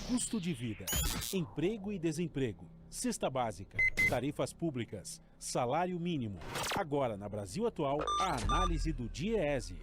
custo de vida, emprego e desemprego, cesta básica, tarifas públicas, salário mínimo. Agora, na Brasil Atual, a análise do DIEESE.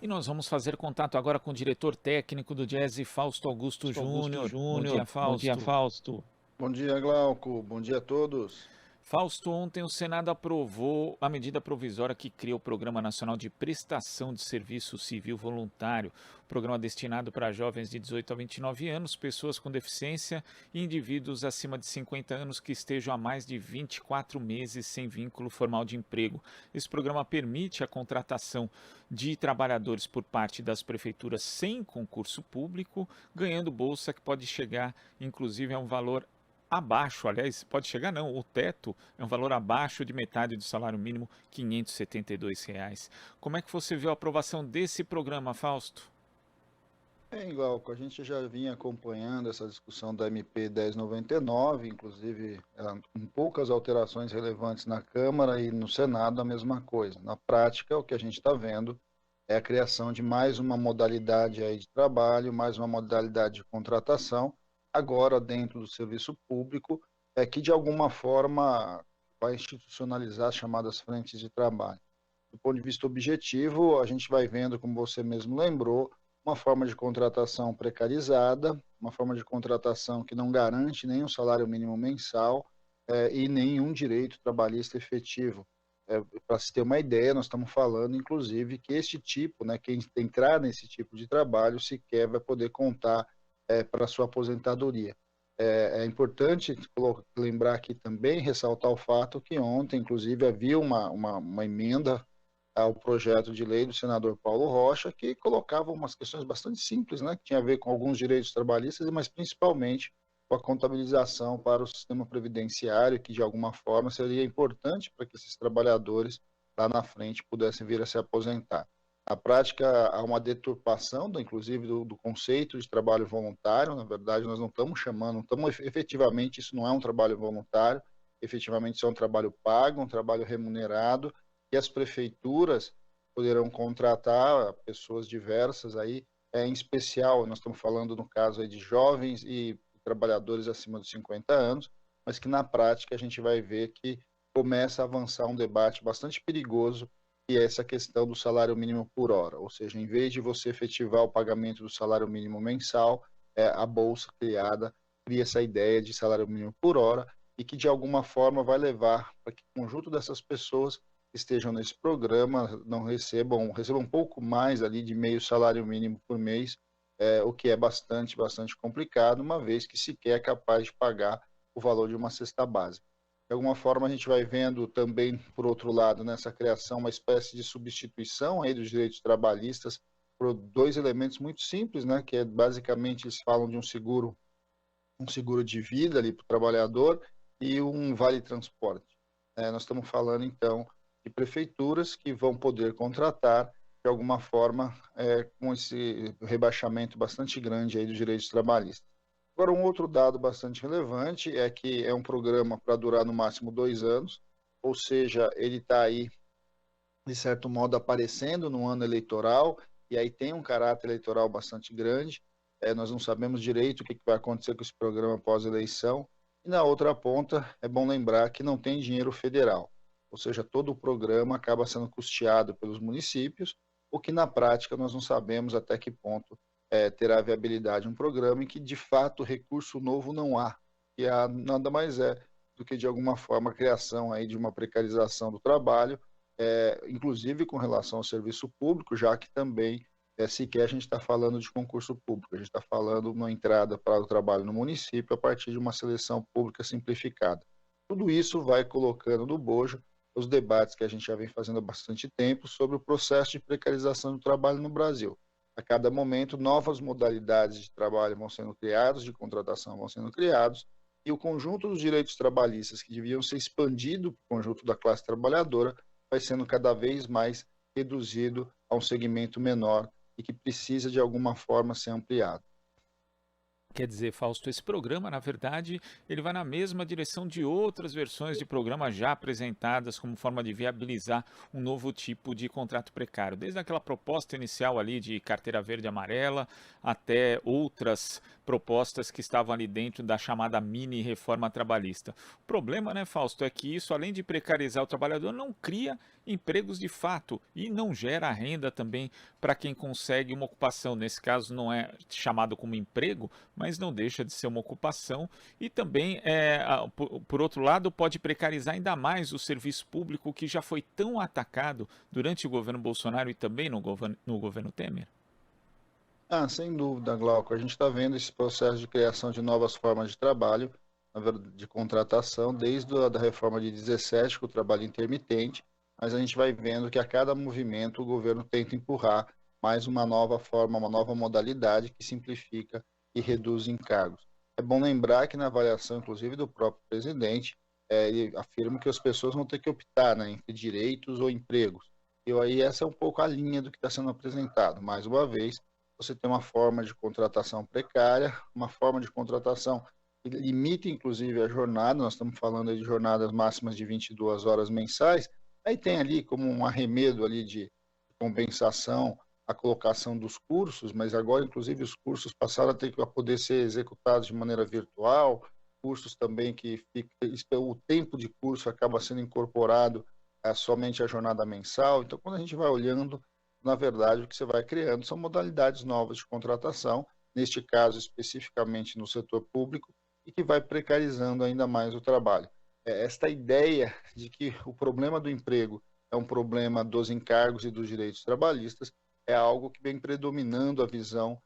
E nós vamos fazer contato agora com o diretor técnico do DIEESE, Fausto Augusto Júnior. Bom dia, Fausto. Bom dia, Fausto. Bom dia, Glauco. Bom dia a todos. Fausto, ontem o Senado aprovou a medida provisória que cria o Programa Nacional de Prestação de Serviço Civil Voluntário, programa destinado para jovens de 18 a 29 anos, pessoas com deficiência e indivíduos acima de 50 anos que estejam há mais de 24 meses sem vínculo formal de emprego. Esse programa permite a contratação de trabalhadores por parte das prefeituras sem concurso público, ganhando bolsa que pode chegar, inclusive, a um valor abaixo, aliás, pode chegar não, o teto é um valor abaixo de metade do salário mínimo, R$ 572. Como é que você viu a aprovação desse programa, Fausto? Glauco, a gente já vinha acompanhando essa discussão da MP 1099, inclusive com poucas alterações relevantes na Câmara e no Senado a mesma coisa. Na prática, o que a gente está vendo é a criação de mais uma modalidade aí de trabalho, mais uma modalidade de contratação, agora dentro do serviço público, que de alguma forma vai institucionalizar as chamadas frentes de trabalho. Do ponto de vista objetivo, a gente vai vendo, como você mesmo lembrou, uma forma de contratação precarizada, uma forma de contratação que não garante nem um salário mínimo mensal e nenhum direito trabalhista efetivo. Para se ter uma ideia, nós estamos falando, inclusive, que este tipo, quem entrar nesse tipo de trabalho, sequer vai poder contar para sua aposentadoria. É importante lembrar aqui também, ressaltar o fato que ontem, inclusive, havia uma emenda ao projeto de lei do senador Paulo Rocha, que colocava umas questões bastante simples, que tinha a ver com alguns direitos trabalhistas, mas principalmente com a contabilização para o sistema previdenciário, que de alguma forma seria importante para que esses trabalhadores lá na frente pudessem vir a se aposentar. Na prática, há uma deturpação, inclusive, do conceito de trabalho voluntário. Na verdade, nós não estamos chamando, efetivamente, isso não é um trabalho voluntário, efetivamente isso é um trabalho pago, um trabalho remunerado, e as prefeituras poderão contratar pessoas diversas aí, em especial, nós estamos falando no caso aí de jovens e trabalhadores acima dos 50 anos, mas que na prática a gente vai ver que começa a avançar um debate bastante perigoso, que é essa questão do salário mínimo por hora, ou seja, em vez de você efetivar o pagamento do salário mínimo mensal, a bolsa criada cria essa ideia de salário mínimo por hora e que de alguma forma vai levar para que o conjunto dessas pessoas que estejam nesse programa não recebam um pouco mais ali de meio salário mínimo por mês, o que é bastante complicado, uma vez que sequer é capaz de pagar o valor de uma cesta básica. De alguma forma, a gente vai vendo também, por outro lado, nessa criação, uma espécie de substituição aí dos direitos trabalhistas por dois elementos muito simples, que é basicamente eles falam de um seguro de vida ali para o trabalhador e um vale-transporte. Nós estamos falando, então, de prefeituras que vão poder contratar, de alguma forma, com esse rebaixamento bastante grande aí dos direitos trabalhistas. Agora, um outro dado bastante relevante é que é um programa para durar no máximo 2 anos, ou seja, ele está aí, de certo modo, aparecendo no ano eleitoral, e aí tem um caráter eleitoral bastante grande. Nós não sabemos direito o que vai acontecer com esse programa pós-eleição. E na outra ponta, é bom lembrar que não tem dinheiro federal, ou seja, todo o programa acaba sendo custeado pelos municípios, o que na prática nós não sabemos até que ponto terá viabilidade um programa em que, de fato, recurso novo não há, que nada mais do que, de alguma forma, a criação aí de uma precarização do trabalho, inclusive com relação ao serviço público, já que também sequer a gente está falando de concurso público, a gente está falando de uma entrada para o trabalho no município a partir de uma seleção pública simplificada. Tudo isso vai colocando no bojo os debates que a gente já vem fazendo há bastante tempo sobre o processo de precarização do trabalho no Brasil. A cada momento, novas modalidades de trabalho vão sendo criadas, de contratação vão sendo criados, e o conjunto dos direitos trabalhistas que deviam ser expandido para o conjunto da classe trabalhadora vai sendo cada vez mais reduzido a um segmento menor e que precisa, de alguma forma, ser ampliado. Quer dizer, Fausto, esse programa, na verdade, ele vai na mesma direção de outras versões de programa já apresentadas como forma de viabilizar um novo tipo de contrato precário. Desde aquela proposta inicial ali de carteira verde e amarela, até outras propostas que estavam ali dentro da chamada mini reforma trabalhista. O problema, né, Fausto, é que isso, além de precarizar o trabalhador, não cria empregos de fato e não gera renda também para quem consegue uma ocupação. Nesse caso, não é chamado como emprego, mas não deixa de ser uma ocupação e também, por outro lado, pode precarizar ainda mais o serviço público que já foi tão atacado durante o governo Bolsonaro e também no governo Temer. Sem dúvida, Glauco. A gente está vendo esse processo de criação de novas formas de trabalho, de contratação, desde a da reforma de 17, com o trabalho intermitente, mas a gente vai vendo que a cada movimento o governo tenta empurrar mais uma nova forma, uma nova modalidade que simplifica e reduz encargos. É bom lembrar que na avaliação, inclusive, do próprio presidente, ele afirma que as pessoas vão ter que optar, né, entre direitos ou empregos. E aí essa é um pouco a linha do que está sendo apresentado. Mais uma vez, você tem uma forma de contratação precária, uma forma de contratação que limita, inclusive, a jornada. Nós estamos falando de jornadas máximas de 22 horas mensais. Aí tem ali como um arremedo ali de compensação a colocação dos cursos, mas agora, inclusive, os cursos passaram a ter que poder ser executados de maneira virtual, cursos também que o tempo de curso acaba sendo incorporado somente à jornada mensal. Então, quando a gente vai olhando, na verdade, o que você vai criando são modalidades novas de contratação, neste caso especificamente no setor público, e que vai precarizando ainda mais o trabalho. Esta ideia de que o problema do emprego é um problema dos encargos e dos direitos trabalhistas é algo que vem predominando a visão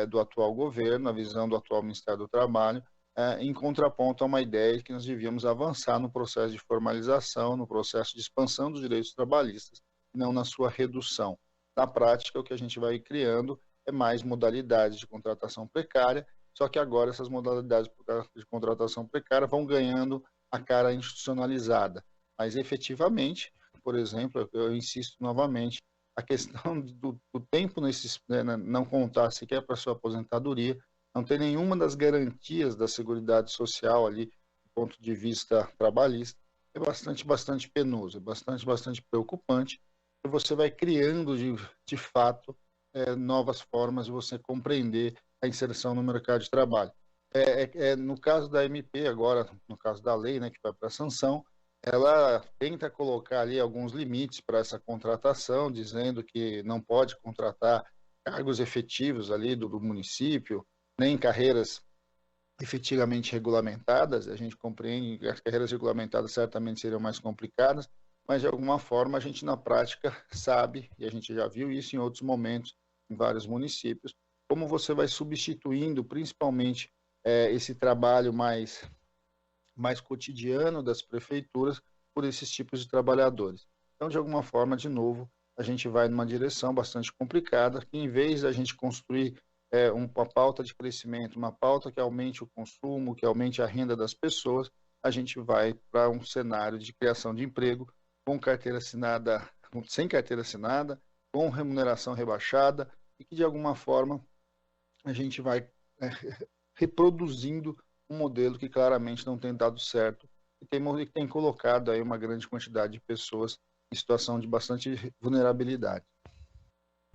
do atual governo, a visão do atual Ministério do Trabalho, em contraponto a uma ideia de que nós devíamos avançar no processo de formalização, no processo de expansão dos direitos trabalhistas, não na sua redução. Na prática, o que a gente vai criando é mais modalidades de contratação precária, só que agora essas modalidades de contratação precária vão ganhando a cara institucionalizada. Mas, efetivamente, por exemplo, eu insisto novamente, a questão do tempo não contar sequer para a sua aposentadoria, não ter nenhuma das garantias da Seguridade Social ali, do ponto de vista trabalhista, é bastante penoso, é bastante preocupante, e você vai criando, de fato, novas formas de você compreender a inserção no mercado de trabalho. No caso da MP, agora, no caso da lei, né, que vai para a sanção, ela tenta colocar ali alguns limites para essa contratação, dizendo que não pode contratar cargos efetivos ali do município, nem carreiras efetivamente regulamentadas. A gente compreende que as carreiras regulamentadas certamente seriam mais complicadas, mas de alguma forma a gente na prática sabe, e a gente já viu isso em outros momentos, em vários municípios, como você vai substituindo principalmente esse trabalho mais cotidiano das prefeituras por esses tipos de trabalhadores. Então, de alguma forma, de novo, a gente vai numa direção bastante complicada, que em vez da gente construir uma pauta de crescimento, uma pauta que aumente o consumo, que aumente a renda das pessoas, a gente vai para um cenário de criação de emprego com carteira assinada, sem carteira assinada, com remuneração rebaixada, e que, de alguma forma, a gente vai reproduzindo um modelo que claramente não tem dado certo e tem colocado aí uma grande quantidade de pessoas em situação de bastante vulnerabilidade.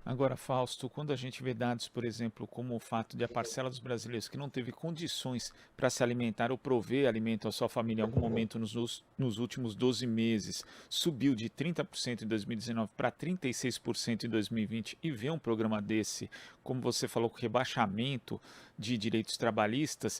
Agora, Fausto, quando a gente vê dados, por exemplo, como o fato de a parcela dos brasileiros que não teve condições para se alimentar ou prover alimento à sua família em algum momento nos últimos 12 meses subiu de 30% em 2019 para 36% em 2020 e vê um programa desse, como você falou, com rebaixamento de direitos trabalhistas,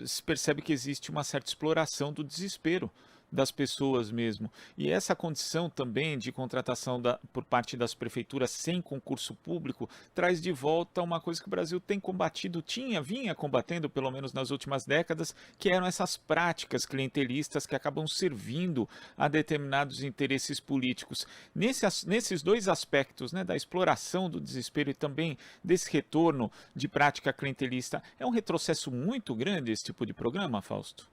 se percebe que existe uma certa exploração do desespero das pessoas mesmo. E essa condição também de contratação por parte das prefeituras sem concurso público traz de volta uma coisa que o Brasil tem combatido, vinha combatendo pelo menos nas últimas décadas, que eram essas práticas clientelistas que acabam servindo a determinados interesses políticos. Nesses dois aspectos, né, da exploração do desespero e também desse retorno de prática clientelista, é um retrocesso muito grande esse tipo de programa, Fausto?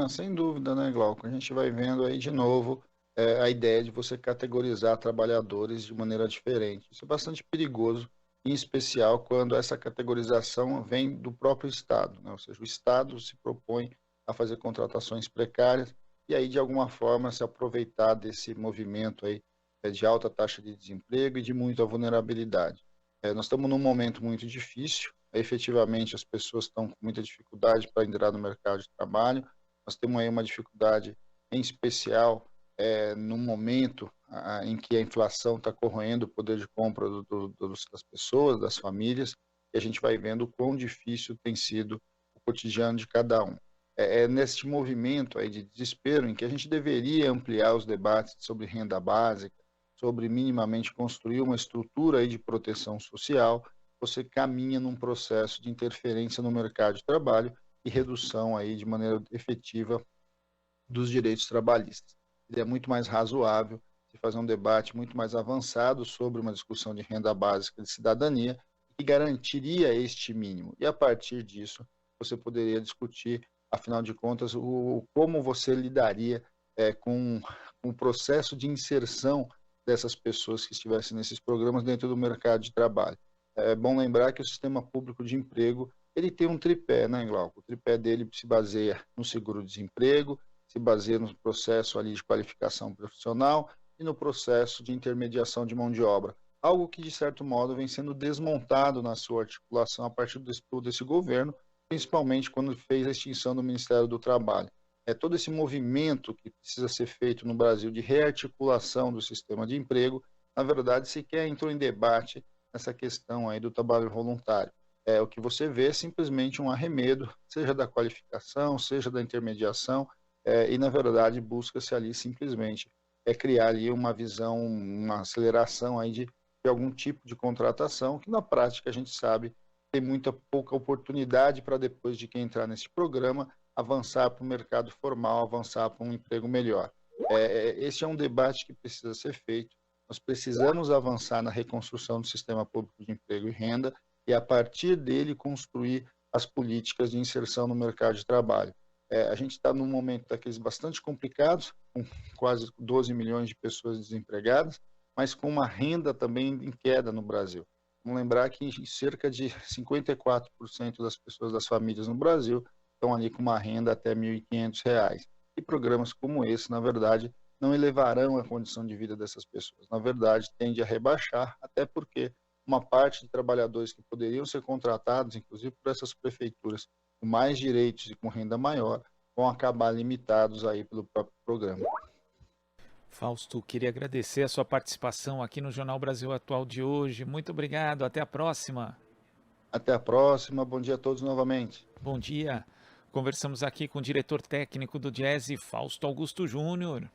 Sem dúvida, né, Glauco? A gente vai vendo aí de novo a ideia de você categorizar trabalhadores de maneira diferente. Isso é bastante perigoso em especial quando essa categorização vem do próprio Estado, né? Ou seja, o Estado se propõe a fazer contratações precárias e aí, de alguma forma, se aproveitar desse movimento aí de alta taxa de desemprego e de muita vulnerabilidade. Nós estamos num momento muito difícil, efetivamente as pessoas estão com muita dificuldade para entrar no mercado de trabalho, nós temos aí uma dificuldade em especial no momento em que a inflação está corroendo o poder de compra das pessoas, das famílias, e a gente vai vendo o quão difícil tem sido o cotidiano de cada um. É neste movimento aí de desespero em que a gente deveria ampliar os debates sobre renda básica, sobre minimamente construir uma estrutura aí de proteção social, você caminha num processo de interferência no mercado de trabalho e redução aí de maneira efetiva dos direitos trabalhistas. Ele é muito mais razoável se fazer um debate muito mais avançado sobre uma discussão de renda básica de cidadania que garantiria este mínimo. E a partir disso, você poderia discutir, afinal de contas, como você lidaria com o processo de inserção dessas pessoas que estivessem nesses programas dentro do mercado de trabalho. É bom lembrar que o sistema público de emprego ele tem um tripé, né, Glauco? O tripé dele se baseia no seguro-desemprego, se baseia no processo ali de qualificação profissional e no processo de intermediação de mão de obra. Algo que, de certo modo, vem sendo desmontado na sua articulação a partir desse governo, principalmente quando fez a extinção do Ministério do Trabalho. Todo esse movimento que precisa ser feito no Brasil de rearticulação do sistema de emprego, na verdade, sequer entrou em debate nessa questão aí do trabalho voluntário. O que você vê é simplesmente um arremedo, seja da qualificação, seja da intermediação, e, na verdade, busca-se ali simplesmente criar ali uma visão, uma aceleração aí de algum tipo de contratação, que na prática a gente sabe tem muita pouca oportunidade para depois de quem entrar nesse programa avançar para o mercado formal, avançar para um emprego melhor. Esse é um debate que precisa ser feito. Nós precisamos avançar na reconstrução do sistema público de emprego e renda e, a partir dele, construir as políticas de inserção no mercado de trabalho. A gente está num momento daqueles bastante complicados, com quase 12 milhões de pessoas desempregadas, mas com uma renda também em queda no Brasil. Vamos lembrar que cerca de 54% das pessoas das famílias no Brasil estão ali com uma renda até R$ 1.500. E programas como esse, na verdade, não elevarão a condição de vida dessas pessoas. Na verdade, tende a rebaixar, até porque uma parte de trabalhadores que poderiam ser contratados, inclusive por essas prefeituras, com mais direitos e com renda maior, vão acabar limitados aí pelo próprio programa. Fausto, queria agradecer a sua participação aqui no Jornal Brasil Atual de hoje. Muito obrigado, até a próxima. Até a próxima, bom dia a todos novamente. Bom dia. Conversamos aqui com o diretor técnico do Diese, Fausto Augusto Júnior.